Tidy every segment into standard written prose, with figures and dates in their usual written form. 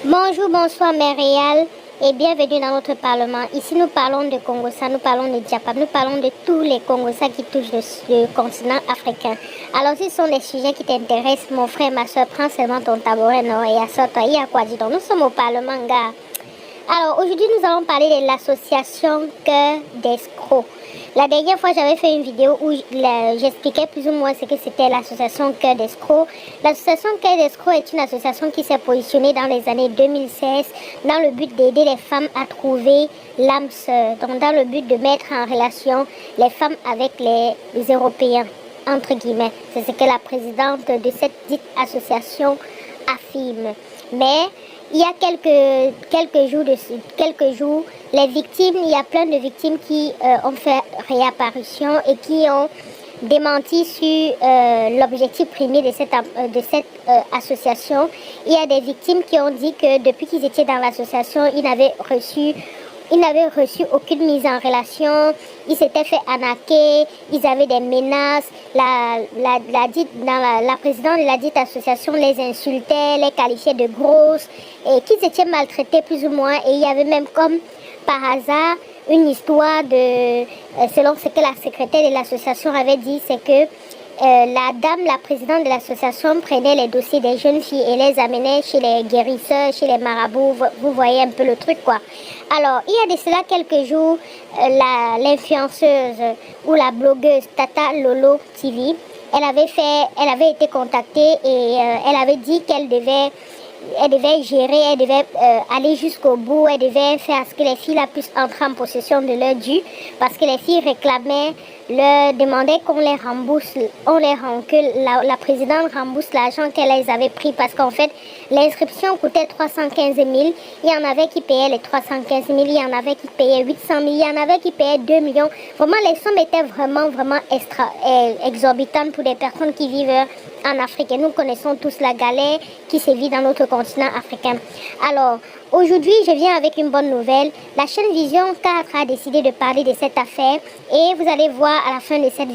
Bonjour, bonsoir Méréal et bienvenue dans notre parlement. Ici nous parlons de Congossa, nous parlons de Diapap, nous parlons de tous les Congossas qui touchent le continent africain. Alors si ce sont des sujets qui t'intéressent, mon frère, ma soeur, prends seulement ton tabouret non, et assois-toi. Il y a quoi dire donc? Nous sommes au parlement, gars. Alors aujourd'hui nous allons parler de l'association Cœur d'Escrocs. La dernière fois j'avais fait une vidéo où j'expliquais plus ou moins ce que c'était l'association Cœur d'Escrocs. L'association Cœur d'Escrocs est une association qui s'est positionnée dans les années 2016 dans le but d'aider les femmes à trouver l'âme sœur. Donc dans le but de mettre en relation les femmes avec les Européens, entre guillemets. C'est ce que la présidente de cette dite association affirme. Mais il y a quelques jours, les victimes, il y a plein de victimes qui ont fait réapparition et qui ont démenti sur l'objectif premier de cette association. Il y a des victimes qui ont dit que depuis qu'ils étaient dans l'association, ils n'avaient reçu aucune mise en relation, ils s'étaient fait arnaquer, ils avaient des menaces, la présidente de la dite association les insultait, les qualifiait de grosses et qu'ils étaient maltraités plus ou moins. Et il y avait même comme par hasard une histoire selon ce que la secrétaire de l'association avait dit, c'est que la présidente de l'association prenait les dossiers des jeunes filles et les amenait chez les guérisseurs, chez les marabouts. Vous voyez un peu le truc, quoi. Alors, il y a de cela quelques jours, l'influenceuse ou la blogueuse Tata Lolo TV, elle avait été contactée et elle avait dit qu'elle devait gérer, elle devait aller jusqu'au bout, elle devait faire ce que les filles puissent entrer en possession de leur dû, parce que les filles réclamaient, leur demandaient qu'on les rembourse, que la présidente rembourse l'argent qu'elles avaient pris, parce qu'en fait, l'inscription coûtait 315 000, il y en avait qui payaient les 315 000, il y en avait qui payaient 800 000, il y en avait qui payaient 2 millions. Vraiment, les sommes étaient vraiment exorbitantes pour des personnes qui vivent en Afrique. Et nous connaissons tous la galère qui sévit dans notre continent africain. Alors, aujourd'hui, je viens avec une bonne nouvelle. La chaîne Vision 4 a décidé de parler de cette affaire. Et vous allez voir à la fin de cette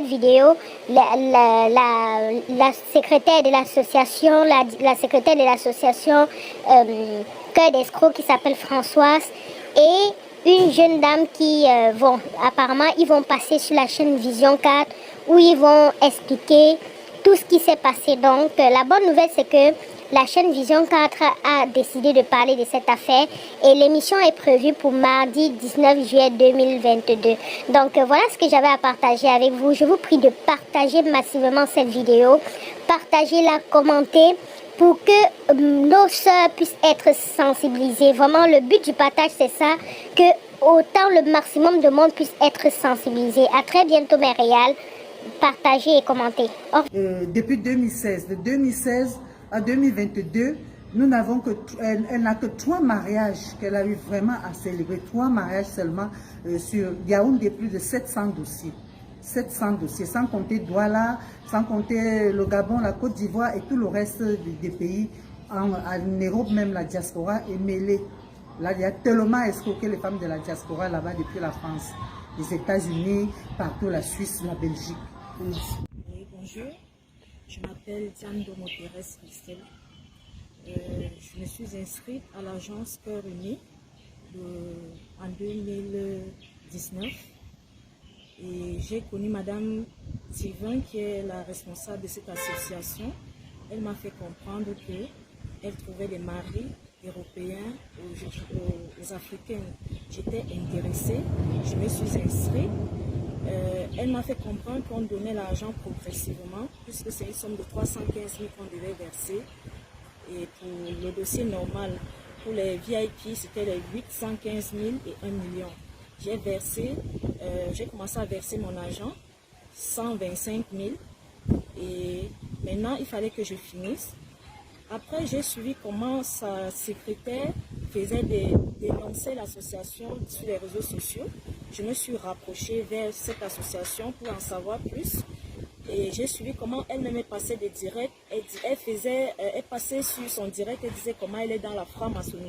vidéo, la secrétaire de l'association, la secrétaire de l'association Cœur d'Escrocs qui s'appelle Françoise et une jeune dame qui ils vont passer sur la chaîne Vision 4 où ils vont expliquer tout ce qui s'est passé. Donc, la bonne nouvelle, c'est que la chaîne Vision 4 a décidé de parler de cette affaire et l'émission est prévue pour mardi 19 juillet 2022. Donc, voilà ce que j'avais à partager avec vous. Je vous prie de partager massivement cette vidéo, partagez-la, commentez, pour que nos sœurs puissent être sensibilisées. Vraiment, le but du partage, c'est ça, que autant le maximum de monde puisse être sensibilisé. À très bientôt, mes réals. Partagez et commentez. Depuis 2016, de 2016 à 2022, elle n'a que 3 mariages qu'elle a eu vraiment à célébrer. 3 mariages seulement sur Yaoundé, plus de 700 dossiers. 700 dossiers, sans compter Douala, sans compter le Gabon, la Côte d'Ivoire et tout le reste des pays. En Europe, même la diaspora est mêlée. Là, il y a tellement escroqué les femmes de la diaspora là-bas depuis la France, les États-Unis, partout, la Suisse, la Belgique. Oui, bonjour, je m'appelle Diane Domo-Thérèse Christelle. Je me suis inscrite à l'agence Cœur Uni en 2019 et j'ai connu Madame Sylvain qui est la responsable de cette association. Elle m'a fait comprendre qu'elle trouvait des maris européens aux Africains. J'étais intéressée, je me suis inscrite. Elle m'a fait comprendre qu'on donnait l'argent progressivement, puisque c'est une somme de 315 000 qu'on devait verser. Et pour le dossier normal, pour les VIP, c'était les 815 000 et 1 million. J'ai commencé à verser mon argent, 125 000. Et maintenant, il fallait que je finisse. Après, j'ai suivi comment sa secrétaire faisait dénoncer l'association sur les réseaux sociaux. Je me suis rapprochée vers cette association pour en savoir plus. Et j'ai suivi comment elle-même est passée des directs. Elle passait sur son direct et disait comment elle est dans la franc-maçonnerie.